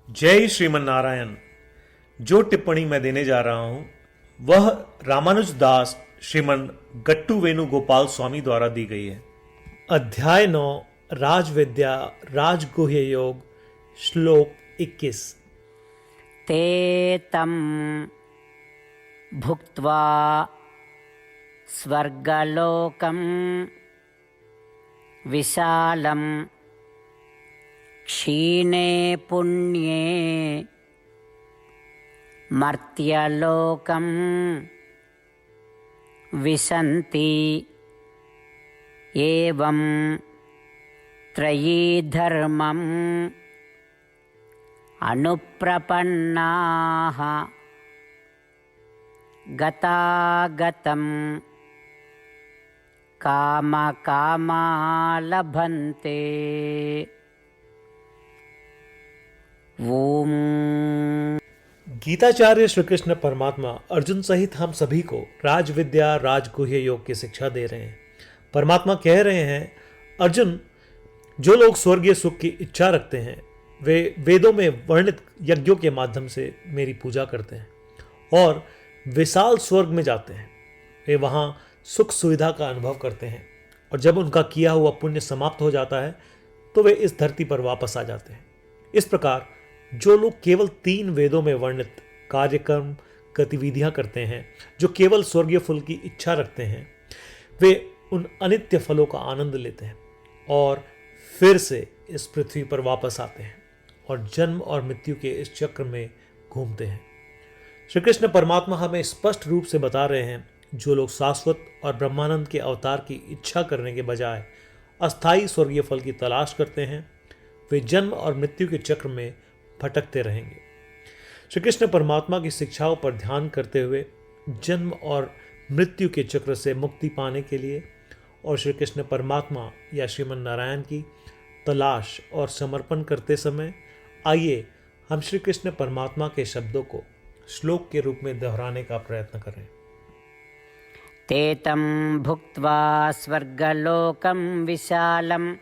जय श्रीमन नारायण। जो टिप्पणी मैं देने जा रहा हूं वह रामानुज दास श्रीमन गट्टू वेणुगोपाल स्वामी द्वारा दी गई है। अध्याय 9 राजविद्या राजगुह्य योग श्लोक 21। ते तं भुक्त्वा स्वर्गलोकं विशालं क्षीणे पुण्ये मर्त्यलोकं विशन्ति एवं त्रयी धर्मम् अनुप्रपन्नाः गतागतं कामकामा लभन्ते। ओम। गीताचार्य श्री कृष्ण परमात्मा अर्जुन सहित हम सभी को राजविद्या राजगुह्य योग की शिक्षा दे रहे हैं। परमात्मा कह रहे हैं, अर्जुन, जो लोग स्वर्गीय सुख की इच्छा रखते हैं वे वेदों में वर्णित यज्ञों के माध्यम से मेरी पूजा करते हैं और विशाल स्वर्ग में जाते हैं। वे वहां सुख सुविधा का अनुभव करते हैं और जब उनका किया हुआ पुण्य समाप्त हो जाता है तो वे इस धरती पर वापस आ जाते हैं। इस प्रकार जो लोग केवल 3 वेदों में वर्णित कार्यक्रम गतिविधियां करते हैं, जो केवल स्वर्गीय फल की इच्छा रखते हैं, वे उन अनित्य फलों का आनंद लेते हैं और फिर से इस पृथ्वी पर वापस आते हैं और जन्म और मृत्यु के इस चक्र में घूमते हैं। श्री कृष्ण परमात्मा हमें स्पष्ट रूप से बता रहे हैं, जो लोग शाश्वत और ब्रह्मानंद के अवतार की इच्छा करने के बजाय अस्थायी स्वर्गीय फल की तलाश करते हैं, वे जन्म और मृत्यु के चक्र में भटकते रहेंगे। श्री कृष्ण परमात्मा की शिक्षाओं पर ध्यान करते हुए जन्म और मृत्यु के चक्र से मुक्ति पाने के लिए और श्री कृष्ण परमात्मा या श्रीमन नारायण की तलाश और समर्पण करते समय आइए हम श्री कृष्ण परमात्मा के शब्दों को श्लोक के रूप में दोहराने का प्रयत्न करें। ते तं भुक्त्वा स्वर्गलोकं विशालं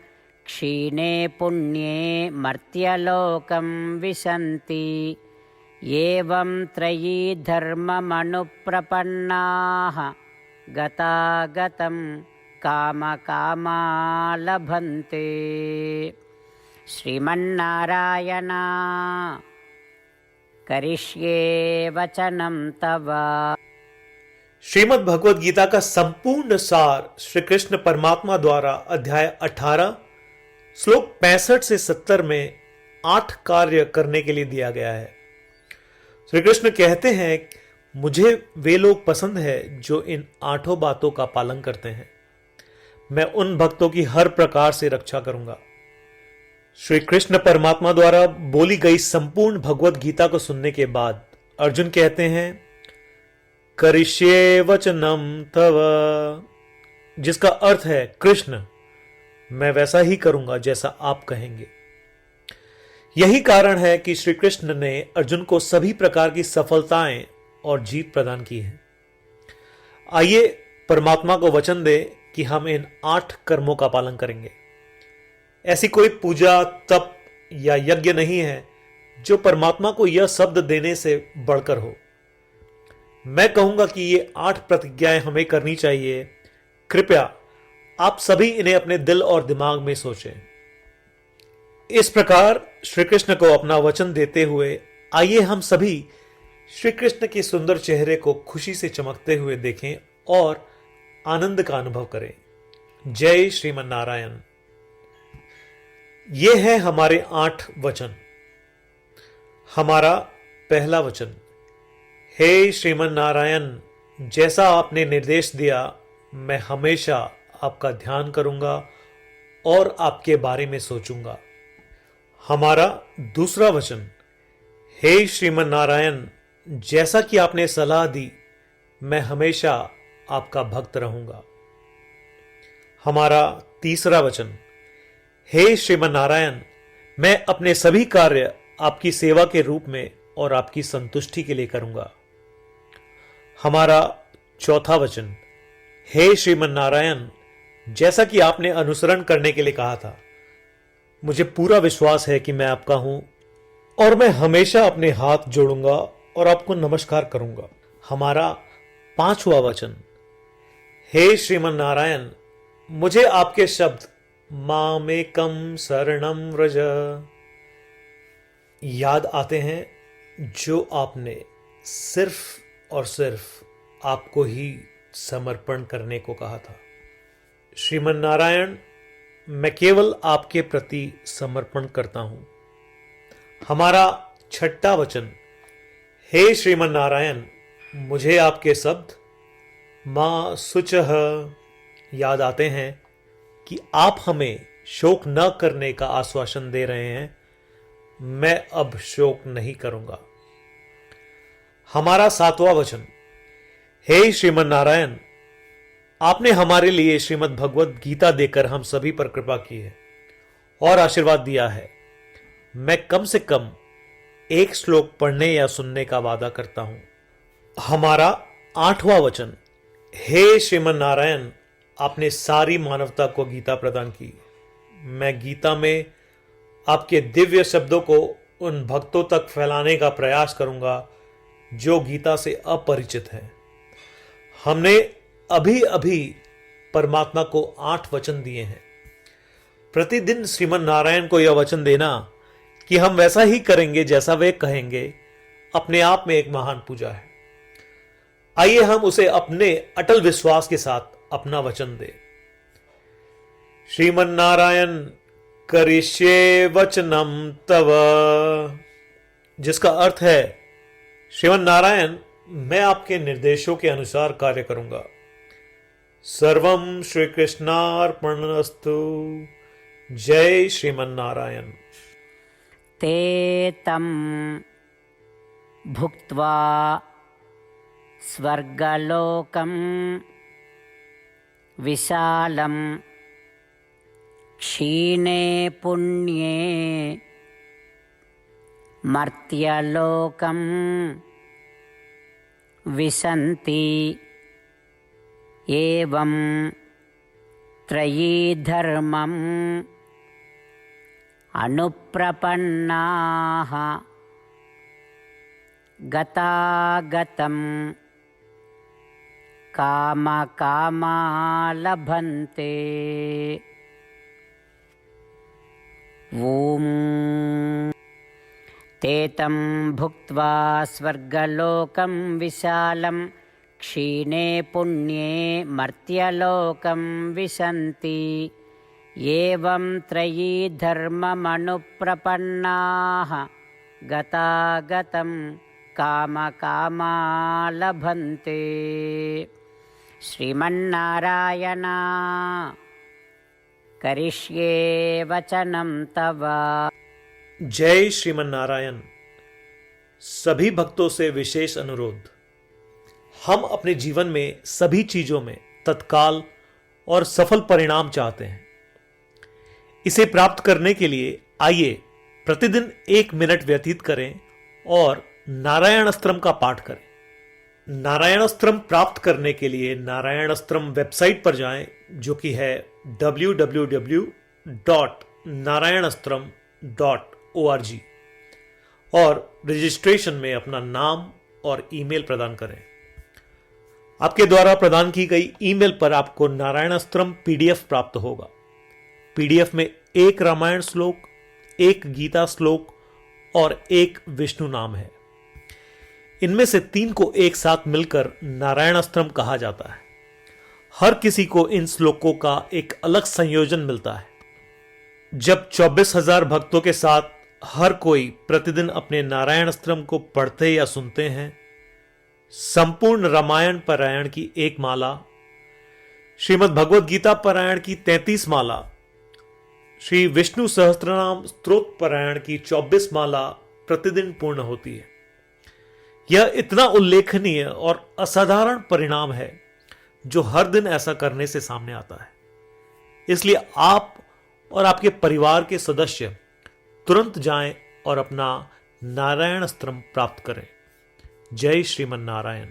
क्षीणे पुण्ये मर्त्यलोकं विशन्ति एवं त्रयी धर्ममनुप्रपन्नाः गतागतं कामकामा लभन्ते। श्रीमन्नारायण करिष्ये वचनं तव। श्रीमद् भगवद गीता का संपूर्ण सार श्री कृष्ण परमात्मा द्वारा अध्याय 18 श्लोक 65 से 70 में 8 कार्य करने के लिए दिया गया है। श्री कृष्ण कहते हैं, मुझे वे लोग पसंद है जो इन 8 बातों का पालन करते हैं। मैं उन भक्तों की हर प्रकार से रक्षा करूंगा। श्री कृष्ण परमात्मा द्वारा बोली गई संपूर्ण भगवद गीता को सुनने के बाद अर्जुन कहते हैं, करिष्ये वचनम तव, जिसका अर्थ है, कृष्ण, मैं वैसा ही करूंगा जैसा आप कहेंगे। यही कारण है कि श्री कृष्ण ने अर्जुन को सभी प्रकार की सफलताएं और जीत प्रदान की है। आइए परमात्मा को वचन दे कि हम इन 8 कर्मों का पालन करेंगे। ऐसी कोई पूजा, तप या यज्ञ नहीं है जो परमात्मा को यह शब्द देने से बढ़कर हो। मैं कहूंगा कि ये 8 प्रतिज्ञाएं हमें करनी चाहिए। कृपया आप सभी इन्हें अपने दिल और दिमाग में सोचें। इस प्रकार श्री कृष्ण को अपना वचन देते हुए आइए हम सभी श्री कृष्ण के सुंदर चेहरे को खुशी से चमकते हुए देखें और आनंद का अनुभव करें। जय श्रीमन नारायण। ये है हमारे 8 वचन। हमारा पहला वचन, हे श्रीमन नारायण, जैसा आपने निर्देश दिया मैं हमेशा आपका ध्यान करूंगा और आपके बारे में सोचूंगा। हमारा दूसरा वचन, हे श्रीमन नारायण, जैसा कि आपने सलाह दी मैं हमेशा आपका भक्त रहूंगा। हमारा तीसरा वचन, हे श्रीमन नारायण, मैं अपने सभी कार्य आपकी सेवा के रूप में और आपकी संतुष्टि के लिए करूंगा। हमारा चौथा वचन, हे श्रीमन नारायण, जैसा कि आपने अनुसरण करने के लिए कहा था, मुझे पूरा विश्वास है कि मैं आपका हूं और मैं हमेशा अपने हाथ जोड़ूंगा और आपको नमस्कार करूंगा। हमारा 5वां वचन, हे श्रीमन नारायण, मुझे आपके शब्द मामेकम शरणम व्रज याद आते हैं जो आपने सिर्फ और सिर्फ आपको ही समर्पण करने को कहा था। श्रीमन नारायण, मैं केवल आपके प्रति समर्पण करता हूं। हमारा 6वां वचन, हे श्रीमन नारायण, मुझे आपके शब्द मां शुचः याद आते हैं कि आप हमें शोक न करने का आश्वासन दे रहे हैं। मैं अब शोक नहीं करूंगा। हमारा 7वां वचन, हे श्रीमन नारायण, आपने हमारे लिए श्रीमद् भगवद गीता देकर हम सभी पर कृपा की है और आशीर्वाद दिया है। मैं कम से कम एक श्लोक पढ़ने या सुनने का वादा करता हूं। हमारा 8वां वचन, हे श्रीमन नारायण, आपने सारी मानवता को गीता प्रदान की। मैं गीता में आपके दिव्य शब्दों को उन भक्तों तक फैलाने का प्रयास करूंगा जो गीता से अपरिचित हैं। हमने अभी अभी परमात्मा को 8 वचन दिए हैं। प्रतिदिन श्रीमन नारायण को यह वचन देना कि हम वैसा ही करेंगे जैसा वे कहेंगे, अपने आप में एक महान पूजा है। आइए हम उसे अपने अटल विश्वास के साथ अपना वचन दें। श्रीमन नारायण करिष्ये वचनम तव, जिसका अर्थ है, श्रीमन नारायण, मैं आपके निर्देशों के अनुसार कार्य करूंगा। सर्वम श्री कृष्णार्पणमस्तु। जय श्रीमन नारायण। ते तं भुक्त्वा स्वर्गलोकं विशालं क्षीणे पुण्ये मर्त्यलोकं विशन्ति एवं त्रयी धर्मम् अनुप्रपन्नाः गतागतं कामकामा लभन्ते। ॐ ते तं भुक्त्वा स्वर्गलोकं विशालं क्षीणे पुण्ये मर्त्यलोकं विशन्ति एवं त्रयी धर्ममनुप्रपन्नाः गतागतं कामकामा लभन्ते। श्रीमन्नारायण करिष्ये वचनं तव। जय श्रीमन नारायण। सभी भक्तों से विशेष अनुरोध, हम अपने जीवन में सभी चीजों में तत्काल और सफल परिणाम चाहते हैं। इसे प्राप्त करने के लिए आइए प्रतिदिन 1 मिनट व्यतीत करें और नारायण अस्त्रम का पाठ करें। नारायण अस्त्रम प्राप्त करने के लिए नारायण अस्त्रम वेबसाइट पर जाएं, जो कि है www.narayanastram.org, और रजिस्ट्रेशन में अपना नाम और ईमेल प्रदान करें। आपके द्वारा प्रदान की गई ईमेल पर आपको नारायण अस्त्रम पीडीएफ प्राप्त होगा। पीडीएफ में 1 रामायण श्लोक, 1 गीता श्लोक और 1 विष्णु नाम है। इनमें से 3 को एक साथ मिलकर नारायण अस्त्रम कहा जाता है। हर किसी को इन श्लोकों का एक अलग संयोजन मिलता है। जब 24,000 भक्तों के साथ हर कोई प्रतिदिन अपने नारायण अस्त्रम को पढ़ते या सुनते हैं, संपूर्ण रामायण पारायण की 1 माला, श्रीमद् भगवद गीता पारायण की 33 माला, श्री विष्णु सहस्त्रनाम स्तोत्र पारायण की 24 माला प्रतिदिन पूर्ण होती है। यह इतना उल्लेखनीय और असाधारण परिणाम है जो हर दिन ऐसा करने से सामने आता है। इसलिए आप और आपके परिवार के सदस्य तुरंत जाएं और अपना नारायण अस्त्रम प्राप्त करें। जय श्रीमन नारायण।